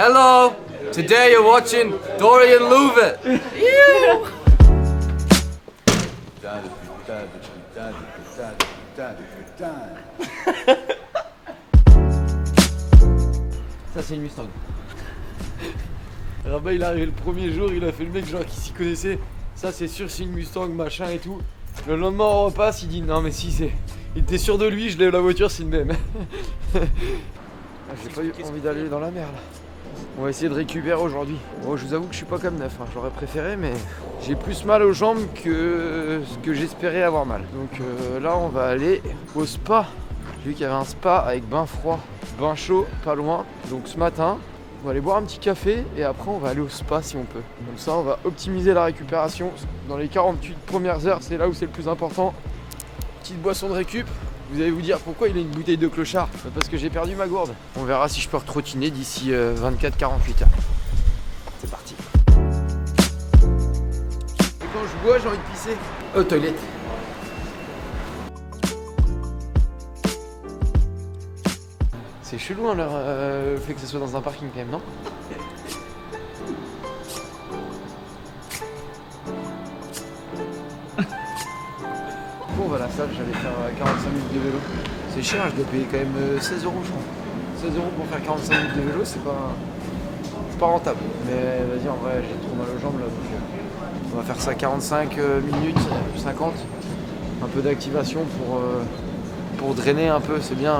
Hello! Today you're watching Dorian Louvet. Ça c'est une Mustang. Rabat il est arrivé le premier jour, il a fait le mec genre qui s'y connaissait. Ça c'est sûr c'est une Mustang machin et tout. Le lendemain on repasse, il dit non mais si c'est... Il était sûr de lui, je lève la voiture, c'est une BM. J'ai pas eu envie d'aller dans la mer là. On va essayer de récupérer aujourd'hui. Bon, je vous avoue que je suis pas comme neuf, hein. J'aurais préféré mais j'ai plus mal aux jambes que ce que j'espérais avoir mal. Donc là on va aller au spa. J'ai vu qu'il y avait un spa avec bain froid, bain chaud, pas loin. Donc ce matin, on va aller boire un petit café et après on va aller au spa si on peut. Comme ça on va optimiser la récupération. Dans les 48 premières heures, c'est là où c'est le plus important. Petite boisson de récup. Vous allez vous dire pourquoi il a une bouteille de clochard? Parce que j'ai perdu ma gourde. On verra si je peux retrottiner d'ici 24-48 heures. C'est parti. Et quand je bois, j'ai envie de pisser. Aux toilettes. C'est chelou hein, le fait que ce soit dans un parking quand même, non? Bon, on va à la salle, j'allais faire 45 minutes de vélo. C'est cher, je dois payer quand même 16 euros, je crois. 16 euros pour faire 45 minutes de vélo, c'est pas rentable. Mais vas-y, en vrai, j'ai trop mal aux jambes là. Donc, on va faire ça 45 minutes, 50. Un peu d'activation pour drainer un peu. C'est bien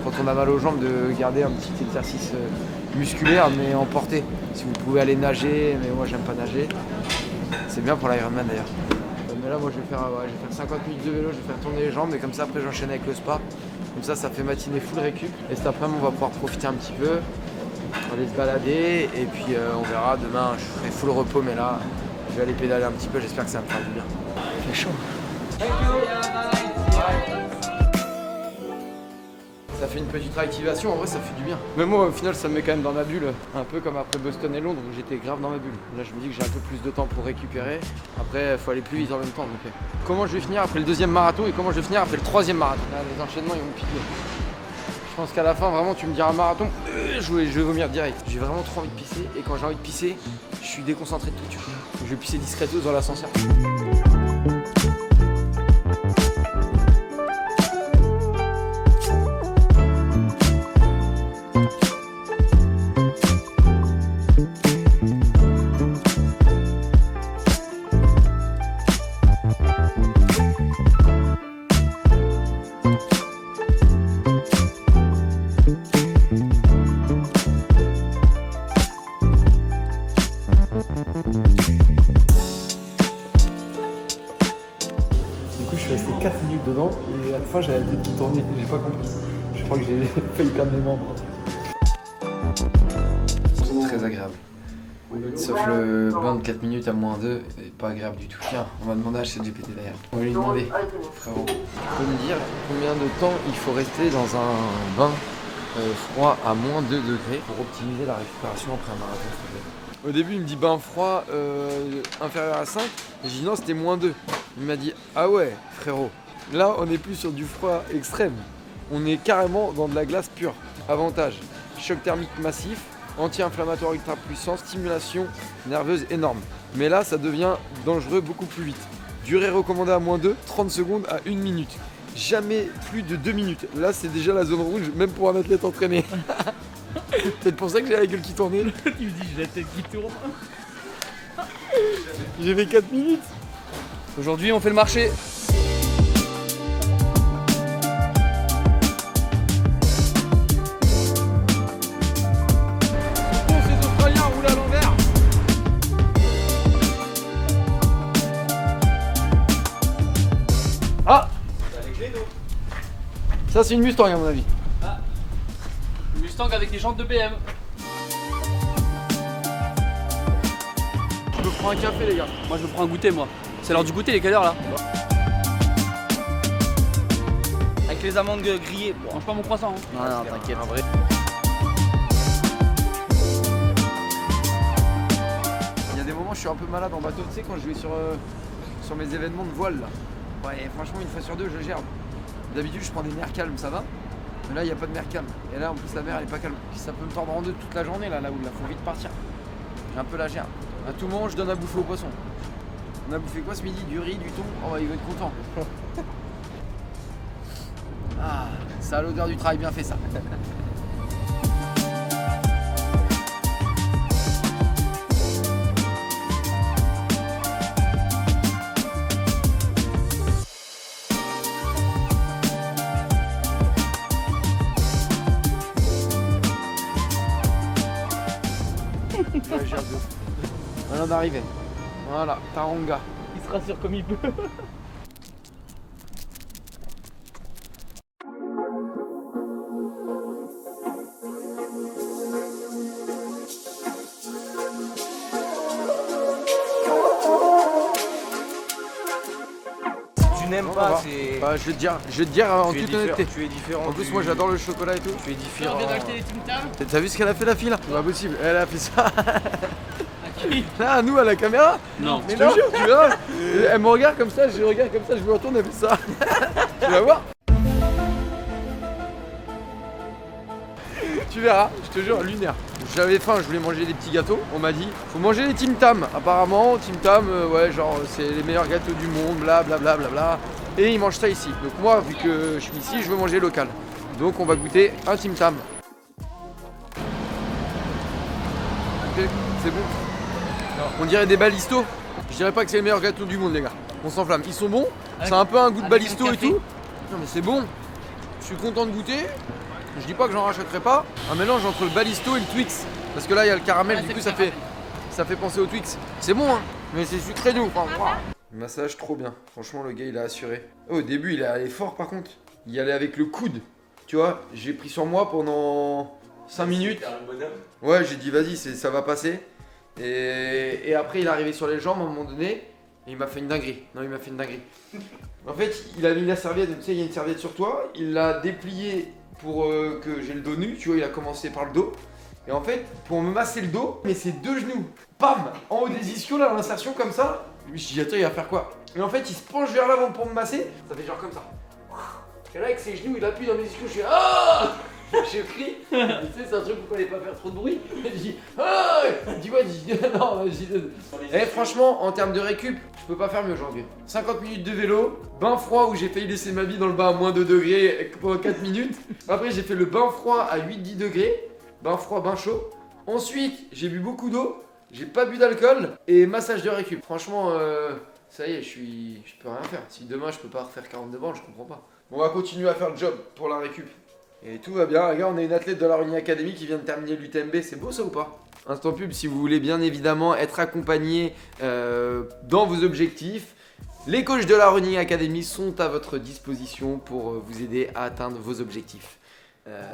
quand on a mal aux jambes de garder un petit exercice musculaire, mais en portée. Si vous pouvez aller nager, mais moi j'aime pas nager. C'est bien pour l'Ironman d'ailleurs. Mais là, moi je vais faire 50 minutes de vélo, je vais faire tourner les jambes et comme ça après j'enchaîne avec le spa. Comme ça fait matinée full récup. Et cet après-midi on va pouvoir profiter un petit peu. On va aller se balader et puis on verra. Demain je ferai full repos mais là je vais aller pédaler un petit peu, j'espère que ça va me faire du bien. Il fait chaud. Ça fait une petite réactivation, en vrai ça fait du bien. Mais moi au final ça me met quand même dans ma bulle. Un peu comme après Boston et Londres où j'étais grave dans ma bulle. Là je me dis que j'ai un peu plus de temps pour récupérer. Après il faut aller plus vite en même temps. Donc, comment je vais finir après le deuxième marathon et comment je vais finir après le troisième marathon. Là les enchaînements ils vont me piquer. Je pense qu'à la fin vraiment tu me diras marathon, je vais vomir direct. J'ai vraiment trop envie de pisser et quand j'ai envie de pisser, je suis déconcentré de tout. Je vais pisser discretos dans l'ascenseur. Du coup, je suis resté 4 minutes dedans et à la fin, j'avais la tête qui tournait. J'ai pas compris. Je crois que j'ai failli perdre mes membres. C'est très agréable. Sauf le bain de 4 minutes à -2, c'est pas agréable du tout. Tiens, on va demander à ChatGPT d'ailleurs. On va lui demander, frérot, tu peux me dire combien de temps il faut rester dans un bain froid à -2 degrés pour optimiser la récupération après un marathon? Au début, il me dit bain froid inférieur à 5. Et j'ai dit non, c'était -2. Il m'a dit ah ouais, frérot, là on n'est plus sur du froid extrême. On est carrément dans de la glace pure. Avantage, choc thermique massif, anti-inflammatoire ultra puissant, stimulation nerveuse énorme. Mais là, ça devient dangereux beaucoup plus vite. Durée recommandée à -2, 30 secondes à 1 minute. Jamais plus de 2 minutes. Là, c'est déjà la zone rouge, même pour un athlète entraîné. C'est peut-être pour ça que j'ai la gueule qui tournait. Tu me dis j'ai la tête qui tourne. J'ai fait 4 minutes. Aujourd'hui on fait le marché. Ces Australiens roulent à l'envers. Ah, ça c'est une Mustang à mon avis. Une Mustang avec des jantes de BM. Je me prends un café les gars. Moi je me prends un goûter moi. C'est l'heure du goûter, il est quelle heure là? Avec les amandes grillées. Bon, mange pas mon croissant. Hein. Non, t'inquiète. En vrai. Il y a des moments où je suis un peu malade en bateau, tu sais quand je vais sur mes événements de voile là. Ouais, franchement une fois sur deux je gère. D'habitude je prends des nerfs calmes, ça va. Mais là, il n'y a pas de mer calme. Et là, en plus, la mer, elle est pas calme. Ça peut me tordre en deux toute la journée, là où il faut vite partir. J'ai un peu la gère. À tout moment, je donne à bouffer aux poissons. On a bouffé quoi ce midi? Du riz, du thon? Oh, il va être content. Ah, ça a l'odeur du travail bien fait, ça. Ouais, j'ai hâte de ouf. On vient d'arriver. Voilà, Taronga. Il se rassure comme il peut. Tu n'aimes On va pas, voir. c'est. Bah, je vais te dire en Tu es toute différent. honnêteté. Tu es différent. En plus, moi j'adore le chocolat et tout. Tu es différent. On vient d'acheter des Tim Tam. T'as vu ce qu'elle a fait la fille là? C'est pas possible, elle a fait ça. À qui? Là, à nous, à la caméra. Non. Je te jure, tu verras. Elle me regarde comme ça, je la regarde comme ça, je me retourne, elle fait ça. Tu vas voir. Tu verras, je te jure, lunaire. J'avais faim, je voulais manger des petits gâteaux. On m'a dit, faut manger les Tim Tam. Apparemment, Tim Tam, ouais, genre, c'est les meilleurs gâteaux du monde, blablabla. Bla, bla, bla. Et ils mangent ça ici. Donc moi, vu que je suis ici, je veux manger local. Donc on va goûter un Tim Tam. Ok, c'est bon. On dirait des balistos. Je dirais pas que c'est les meilleurs gâteaux du monde, les gars. On s'enflamme. Ils sont bons. C'est un peu un goût de avec balisto un et café. tout. Non mais c'est bon. Je suis content de goûter. Je dis pas que j'en rachèterai pas. Un mélange entre le balisto et le Twix. Parce que là il y a le caramel, Ouais, du c'est coup le ça fait penser au Twix. C'est bon hein. Mais c'est sucré doux. Enfin, wow. Massage trop bien. Franchement le gars il a assuré. Oh, au début il est allé fort par contre. Il y allait avec le coude. Tu vois, j'ai pris sur moi pendant 5 minutes. Ouais, j'ai dit vas-y, ça va passer. Et après, il est arrivé sur les jambes à un moment donné. Et il m'a fait une dinguerie. Non, il m'a fait une dinguerie. En fait, il a mis la serviette. Tu sais, il y a une serviette sur toi. Il l'a dépliée pour que j'ai le dos nu. Tu vois, il a commencé par le dos. Et en fait, pour me masser le dos, mais ses deux genoux, pam, en haut des ischios, là, l'insertion comme ça. Je me suis dit, attends, il va faire quoi? Et en fait, il se penche vers l'avant pour me masser. Ça fait genre comme ça. Et là, avec ses genoux, il appuie dans mes ischios. Je suis ah! Je crie. Tu sais, c'est un truc pour ne pas faire trop de bruit. Je dis ah! Dis-moi, non, vas-y. Eh, franchement, en termes de récup, je peux pas faire mieux aujourd'hui. 50 minutes de vélo, bain froid où j'ai failli laisser ma vie dans le bain à moins 2 degrés pendant 4 minutes. Après, j'ai fait le bain froid à 8-10 degrés. Bain froid, bain chaud. Ensuite, j'ai bu beaucoup d'eau. J'ai pas bu d'alcool. Et massage de récup. Franchement, ça y est, je peux rien faire. Si demain je peux pas refaire 42 bandes, je comprends pas. On va continuer à faire le job pour la récup. Et tout va bien. Regarde, on a une athlète de la Running Academy qui vient de terminer l'UTMB. C'est beau ça ou pas? Instant pub, si vous voulez bien évidemment être accompagné dans vos objectifs. Les coachs de la Running Academy sont à votre disposition pour vous aider à atteindre vos objectifs.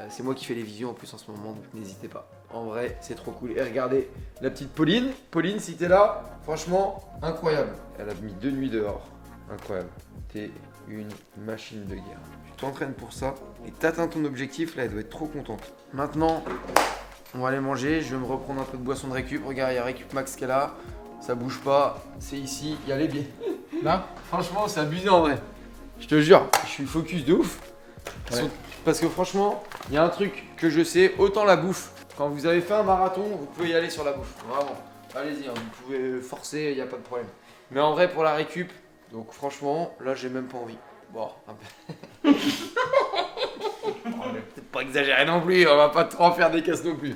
C'est moi qui fais les visions en plus en ce moment, donc n'hésitez pas. En vrai, c'est trop cool. Et regardez la petite Pauline. Pauline, si t'es là, franchement, incroyable. Elle a mis 2 nuits dehors. Incroyable. T'es une machine de guerre. Tu t'entraînes pour ça et t'atteins ton objectif, là, elle doit être trop contente. Maintenant, on va aller manger. Je vais me reprendre un peu de boisson de récup. Regarde, il y a Récup Max qui est là. Ça bouge pas. C'est ici. Il y a les billets. Là, franchement, c'est abusé en vrai. Je te jure, je suis focus de ouf. Ouais. Parce que franchement, il y a un truc que je sais, autant la bouffe. Quand vous avez fait un marathon, vous pouvez y aller sur la bouffe. Vraiment. Allez-y, hein, vous pouvez forcer, il n'y a pas de problème. Mais en vrai, pour la récup, donc franchement, là, j'ai même pas envie. Bon, un peu. Peut-être pas exagérer non plus, on va pas trop en faire des casses non plus.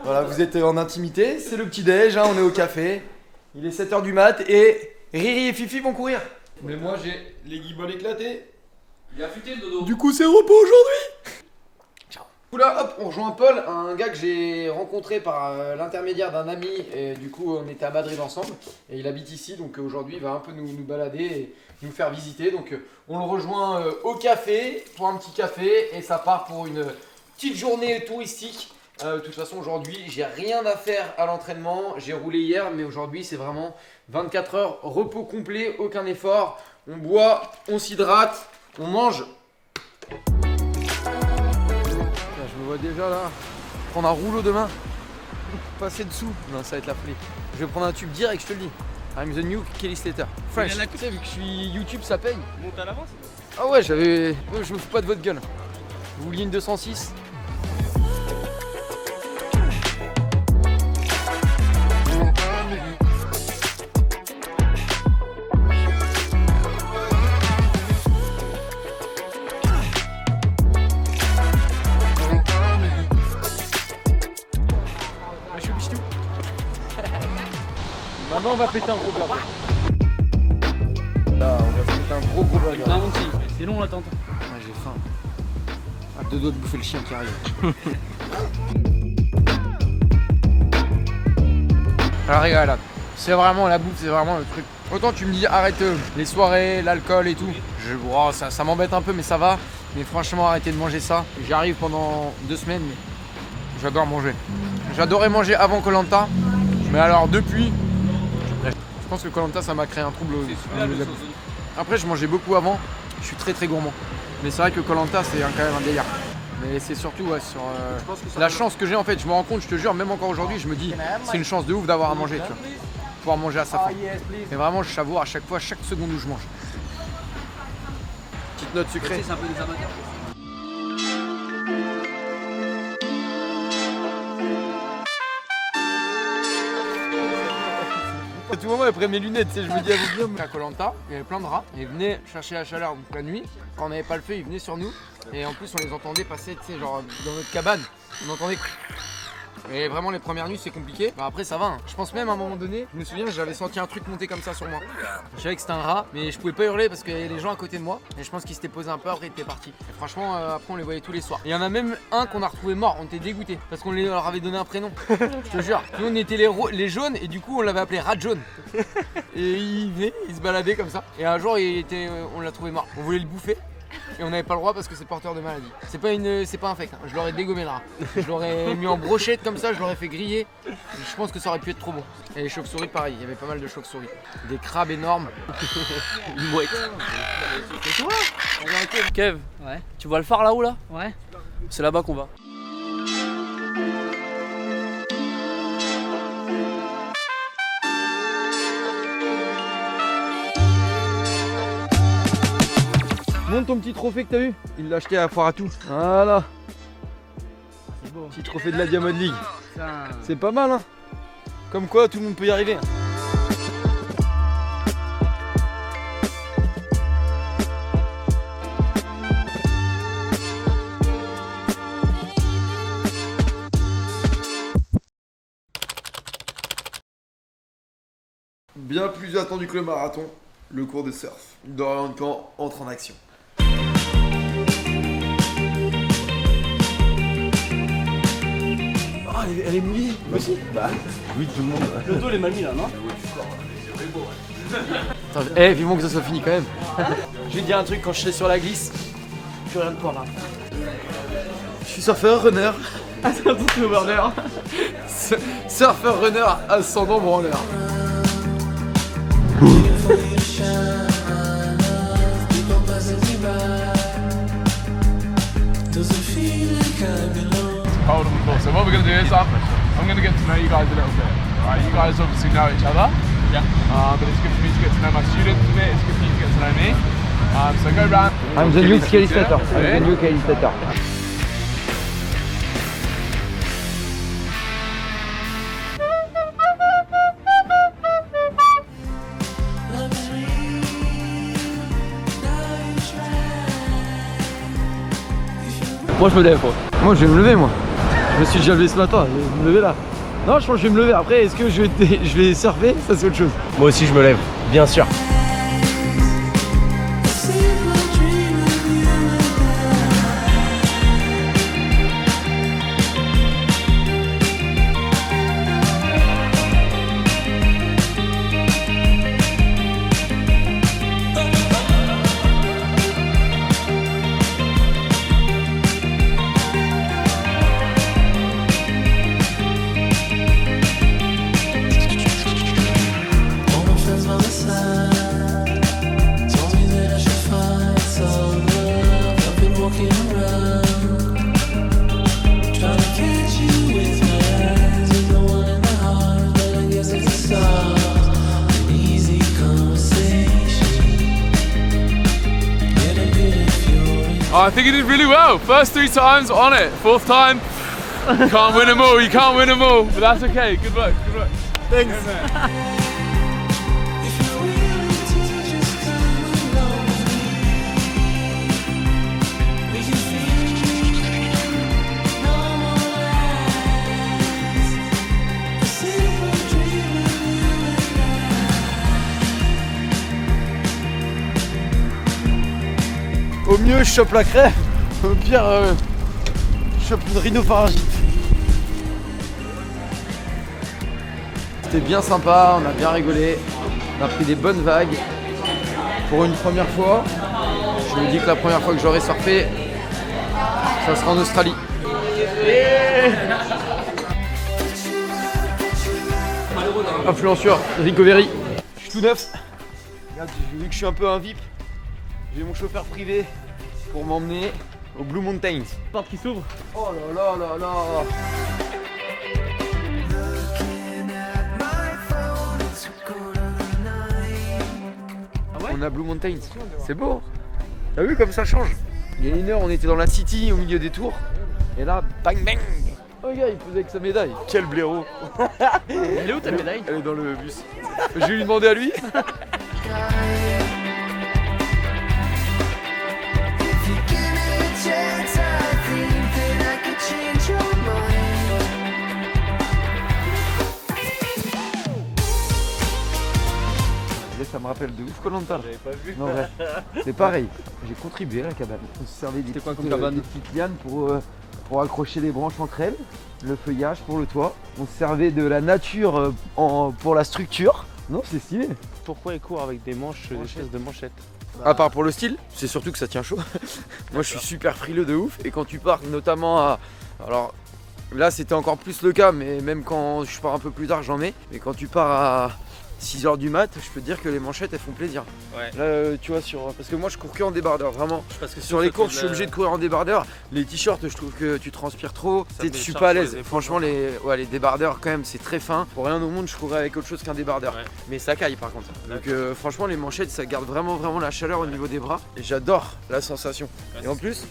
Voilà, vous êtes en intimité, c'est le petit déj, hein, on est au café. Il est 7h du mat et Riri et Fifi vont courir. Mais moi j'ai les guibolles éclatés. Il a affûté le dodo. Du coup c'est repos aujourd'hui. Ciao. Oula, hop, on rejoint Paul, un gars que j'ai rencontré par l'intermédiaire d'un ami. Et du coup on était à Madrid ensemble. Et il habite ici, donc aujourd'hui il va un peu nous balader et nous faire visiter. Donc on le rejoint au café pour un petit café. Et ça part pour une petite journée touristique. De toute façon aujourd'hui j'ai rien à faire à l'entraînement, j'ai roulé hier mais aujourd'hui c'est vraiment 24 heures repos complet, aucun effort, on boit, on s'hydrate, on mange. Je me vois déjà là, prendre un rouleau de main, passer dessous, non ça va être la folie. Je vais prendre un tube direct, je te le dis. I'm the new Kelly Slater. Fresh. Tu sais, vu que je suis YouTube, ça paye. Monte à l'avance. Ah ouais, je me fous pas de votre gueule. Vous vouliez une 206? Maintenant on va péter un gros burger. Là, on va se mettre un gros burger. Non mon petit, c'est long l'attente. Ouais, j'ai faim. À deux doigts de bouffer le chien qui arrive. La régalade. C'est vraiment la bouffe, c'est vraiment le truc. Autant tu me dis arrête les soirées, l'alcool et tout. Oh, ça m'embête un peu mais ça va. Mais franchement arrêtez de manger ça. J'y arrive pendant 2 semaines mais j'adore manger. J'adorais manger avant Koh-Lanta. Mais alors depuis, je pense que Koh-Lanta ça m'a créé un trouble. Après je mangeais beaucoup avant. Je suis très gourmand. Mais c'est vrai que Koh-Lanta c'est quand même un délire. Mais c'est surtout ouais, sur la chance que j'ai en fait. Je me rends compte, je te jure, même encore aujourd'hui, je me dis c'est une chance de ouf d'avoir à manger, tu vois. Pouvoir manger à sa faim. Mais vraiment, je savoure à chaque fois, chaque seconde où je mange. Petite note sucrée. C'est un peu des amateurs. À tout moment, après mes lunettes, je me dis à vous bien, à Koh-Lanta, il y avait plein de rats. Et ils venaient chercher la chaleur donc la nuit. Quand on n'avait pas le feu, ils venaient sur nous. Et en plus, on les entendait passer, tu sais, genre dans notre cabane. On entendait. Et vraiment, les premières nuits, c'est compliqué. Bah, après, ça va. Hein. Je pense même à un moment donné, je me souviens, j'avais senti un truc monter comme ça sur moi. Je savais que c'était un rat, mais je pouvais pas hurler parce qu'il y avait des gens à côté de moi. Et je pense qu'ils s'étaient posé un peu après, ils étaient partis. Et franchement, après, on les voyait tous les soirs. Il y en a même un qu'on a retrouvé mort. On était dégoûtés parce qu'on leur avait donné un prénom. Je te jure. Nous, on était les jaunes et du coup, on l'avait appelé Rat Jaune. Et il venait, il se baladait comme ça. Et un jour, on l'a trouvé mort. On voulait le bouffer. Et on n'avait pas le droit parce que c'est porteur de maladie. C'est pas infect, hein. Je l'aurais dégommé le rat. Je l'aurais mis en brochette comme ça, je l'aurais fait griller. Je pense que ça aurait pu être trop bon. Et les chauves-souris pareil, il y avait pas mal de chauves-souris. Des crabes énormes. Une mouette. C'est toi? Kev, Ouais. tu vois le phare là-haut là? Ouais. C'est là-bas qu'on va. Montre ton petit trophée que t'as eu. Il l'a acheté à la foire à tout. Voilà. C'est beau. Petit trophée de la Diamond League. Putain. C'est pas mal hein. Comme quoi tout le monde peut y arriver. Bien plus attendu que le marathon, le cours de surf. Dorian Caen entre en action. Oh, elle est mouillée. Moi aussi. Bah oui, tout le monde. Le dos il est mal mis là, non? Attends, vivement que ça soit fini quand même. Je vais te dire un truc, quand je serai sur la glisse, plus rien de quoi là. Je suis surfeur, runner. Attends, snowboarder. Surfeur, runner, ascendant, branleur. Hold on the floor. So what we're going to do is I'm going to get to know you guys a little bit. Alright, you guys obviously know each other. Yeah. But it's good for me to get to know my students a bit. It's good for you to get to know me. So go round. I'm the new Kelly Slater. I'm the new Kelly Slater. Moi je me lève quoi. Moi je vais me lever moi. Je me suis déjà levé ce matin, je vais me lever là. Non je pense que je vais me lever. Après est-ce que je vais surfer? Ça c'est autre chose. Moi aussi je me lève, bien sûr. All my friends by my side. Oh, I think he did really well. First 3 times on it. 4th time, can't win them all. You can't win them all, but that's okay. Good luck. Good luck. Thanks. Au mieux, je chope la crève. Au pire, je chope une rhinopharyngite. C'était bien sympa, on a bien rigolé, on a pris des bonnes vagues. Pour une première fois, je me dis que la première fois que j'aurai surfé, ça sera en Australie. Influenceur, Recovery. Je suis tout neuf. Regarde, vu que je suis un peu un VIP, j'ai mon chauffeur privé pour m'emmener au Blue Mountains. Porte qui s'ouvre. Oh là là là là. On a Blue Mountains, c'est beau. T'as vu comme ça change? Il y a 1 heure, on était dans la city au milieu des tours. Et là, bang bang. Oh gars, il posait avec sa médaille. Quel blaireau. Elle est où ta médaille? Elle est dans le bus. Je vais lui demander à lui. Ça me rappelle de ouf Koh-Lanta. J'avais pas vu. Non, vrai. C'est pareil. J'ai contribué à la cabane. On se servait des petites lianes pour accrocher les branches entre elles, le feuillage pour le toit. On se servait de la nature pour la structure. Non, c'est stylé. Pourquoi il court avec des manches, des espèces de manchettes? À part pour le style, c'est surtout que ça tient chaud. Moi je suis super frileux de ouf. Et quand tu pars notamment à... Alors là c'était encore plus le cas, mais même quand je pars un peu plus tard j'en mets. Mais quand tu pars à 6h du mat, je peux te dire que les manchettes elles font plaisir. Ouais. Là tu vois parce que moi je cours que en débardeur, vraiment. Parce que Sur les courses je suis obligé de courir en débardeur. Les t-shirts je trouve que tu transpires trop. Ça Je me suis décharge pas à sur l'aise. les épaules. Franchement les débardeurs quand même c'est très fin. Pour rien au monde je courrais avec autre chose qu'un débardeur. Ouais. Mais ça caille par contre. Donc franchement les manchettes ça garde vraiment la chaleur au niveau des bras. Et j'adore la sensation. Et en plus,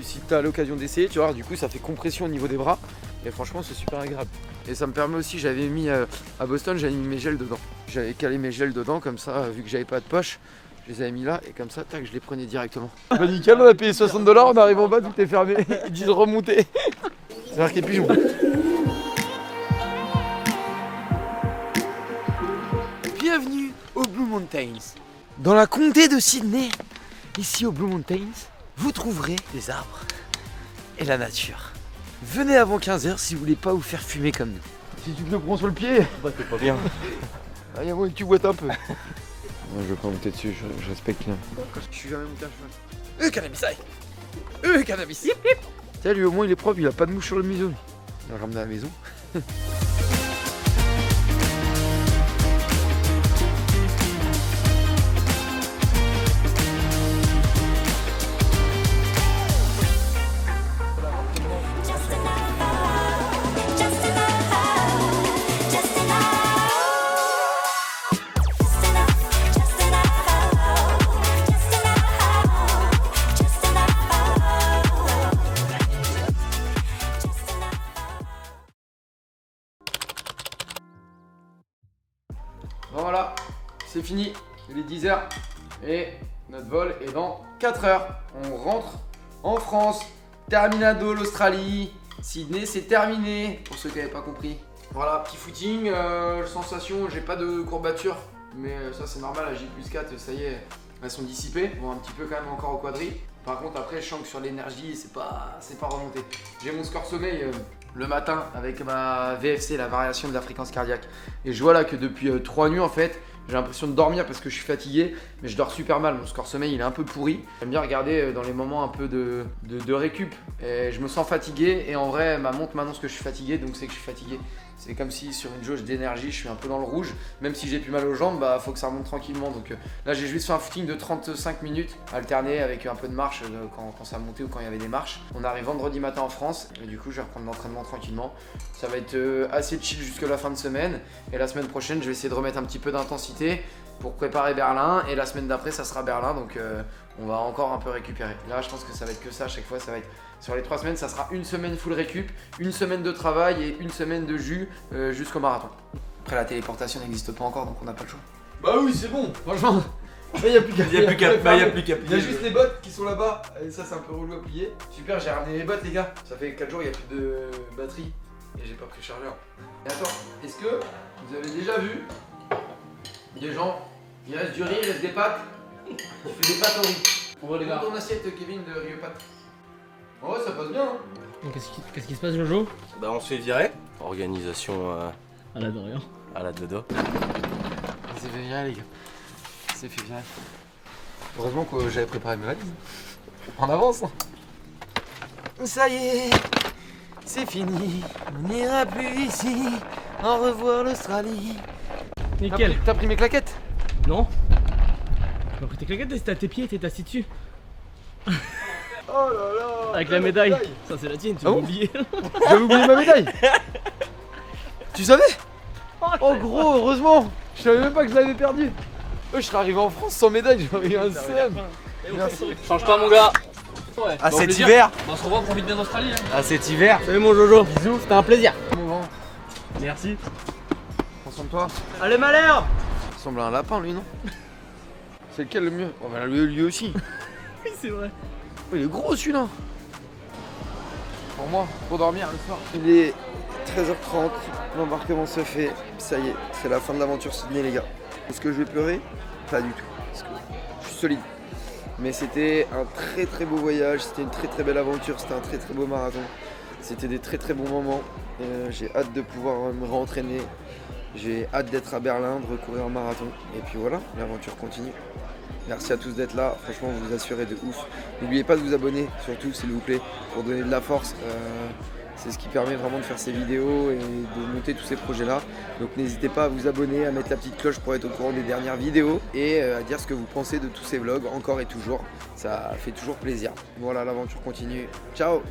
si tu as l'occasion d'essayer, tu vois, du coup ça fait compression au niveau des bras. Et franchement c'est super agréable. Et ça me permet aussi, j'avais mis à Boston, j'avais mis mes gels dedans. J'avais calé mes gels dedans comme ça, vu que j'avais pas de poche, je les avais mis là et comme ça, tac, je les prenais directement. Bah nickel, on a payé 60 $, on arrive en bas, tout est fermé. Ils disent remonter. C'est marqué pigeon. Bienvenue au Blue Mountains. Dans la comté de Sydney, ici au Blue Mountains, vous trouverez des arbres et la nature. Venez avant 15h si vous voulez pas vous faire fumer comme nous. Si tu te le prends sur le pied, Bah t'es pas bien. il y a moyen que tu boites un peu. Moi je veux pas monter dessus, je respecte bien. Je suis jamais monté à cheval. Cannabis, aïe. Cannabis. Hip hip. Tiens lui au moins il est propre, il a pas de mouche sur le museau. On va le ramener à la maison. Bon voilà, c'est fini, il est 10h et notre vol est dans 4 heures. On rentre en France, terminado l'Australie, Sydney c'est terminé, pour ceux qui n'avaient pas compris. Voilà, petit footing, sensation, j'ai pas de courbature, mais ça c'est normal, à J+4, ça y est, elles sont dissipées. Bon, un petit peu quand même encore au quadri. Par contre après je sens que sur l'énergie c'est pas remonté. J'ai mon score sommeil le matin avec ma VFC, la variation de la fréquence cardiaque. Et je vois là que depuis 3 nuits en fait, j'ai l'impression de dormir parce que je suis fatigué, mais je dors super mal, mon score sommeil il est un peu pourri. J'aime bien regarder dans les moments un peu de récup. Et je me sens fatigué et en vrai ma montre m'annonce que je suis fatigué, donc c'est que je suis fatigué. C'est comme si sur une jauge d'énergie je suis un peu dans le rouge, même si j'ai plus mal aux jambes, bah faut que ça remonte tranquillement. Donc là j'ai juste fait un footing de 35 minutes, alterné avec un peu de marche quand ça montait ou quand il y avait des marches. On arrive vendredi matin en France et du coup je vais reprendre l'entraînement tranquillement. Ça va être assez chill jusqu'à la fin de semaine et la semaine prochaine je vais essayer de remettre un petit peu d'intensité pour préparer Berlin. Et la semaine d'après, ça sera Berlin. Donc on va encore un peu récupérer. Là, je pense que ça va être que ça à chaque fois. Ça va être sur les 3 semaines, ça sera une semaine full récup, une semaine de travail et une semaine de jus jusqu'au marathon. Après, la téléportation n'existe pas encore, donc on n'a pas le choix. Bah oui, c'est bon, franchement. Il n'y a plus qu'à plier. Il y a juste les bottes qui sont là-bas. Et ça, c'est un peu relou à plier. Super, j'ai ramené les bottes, les gars. Ça fait 4 jours, il n'y a plus de batterie et j'ai pas pris le chargeur. Et attends, est-ce que vous avez déjà vu des gens, il reste du riz, il reste des pâtes, tu fais des pâtes au riz. On va les gars. Ton assiette, Kevin, de riz aux pâtes. Oh, ouais, ça passe bien. Hein. Qu'est-ce qui se passe, Jojo? Bah on se fait virer. Organisation À la de rien. à la dodo. C'est fait virer, les gars. C'est fait virer. Heureusement que j'avais préparé mes valises. En avance. Hein. Ça y est, c'est fini. On n'ira plus ici. Au revoir l'Australie. Nickel. T'as pris mes claquettes? Non. Tu m'as pris tes claquettes, t'es à tes pieds, t'es assis dessus. Oh là là. Avec la médaille. Ça, c'est la tienne, tu Ah l'as bon oublié. J'avais oublié ma médaille. Tu savais? Oh, Oh gros, heureusement. Je savais même pas que je l'avais perdu. Je serais arrivé en France sans médaille, j'aurais eu un CM. Merci. Change pas, mon gars. Ouais. Ah Bon cet plaisir. hiver. On se revoit, profite bien d'Australie. Hein. Ah cet hiver. Salut mon Jojo. Bisous, c'était un plaisir. Mon grand, Merci. prends soin de toi. Allez, Malherbe. Il ressemble à un lapin, lui, non? C'est lequel le mieux? Oh, bah lui aussi. Oui, c'est vrai. Oh, il est gros celui-là. Pour moi, pour dormir le soir. Il est 13h30, l'embarquement se fait. Ça y est, c'est la fin de l'aventure Sydney, les gars. Est-ce que je vais pleurer? Pas du tout. Parce que je suis solide. Mais c'était un très très beau voyage, c'était une très très belle aventure, c'était un très très beau marathon. C'était des très très bons moments. J'ai hâte de pouvoir me réentraîner. J'ai hâte d'être à Berlin, de recourir un marathon. Et puis voilà, l'aventure continue. Merci à tous d'être là, franchement vous vous assurez de ouf. N'oubliez pas de vous abonner, surtout s'il vous plaît, pour donner de la force. C'est ce qui permet vraiment de faire ces vidéos et de monter tous ces projets-là. Donc n'hésitez pas à vous abonner, à mettre la petite cloche pour être au courant des dernières vidéos et à dire ce que vous pensez de tous ces vlogs, encore et toujours. Ça fait toujours plaisir. Voilà, l'aventure continue. Ciao!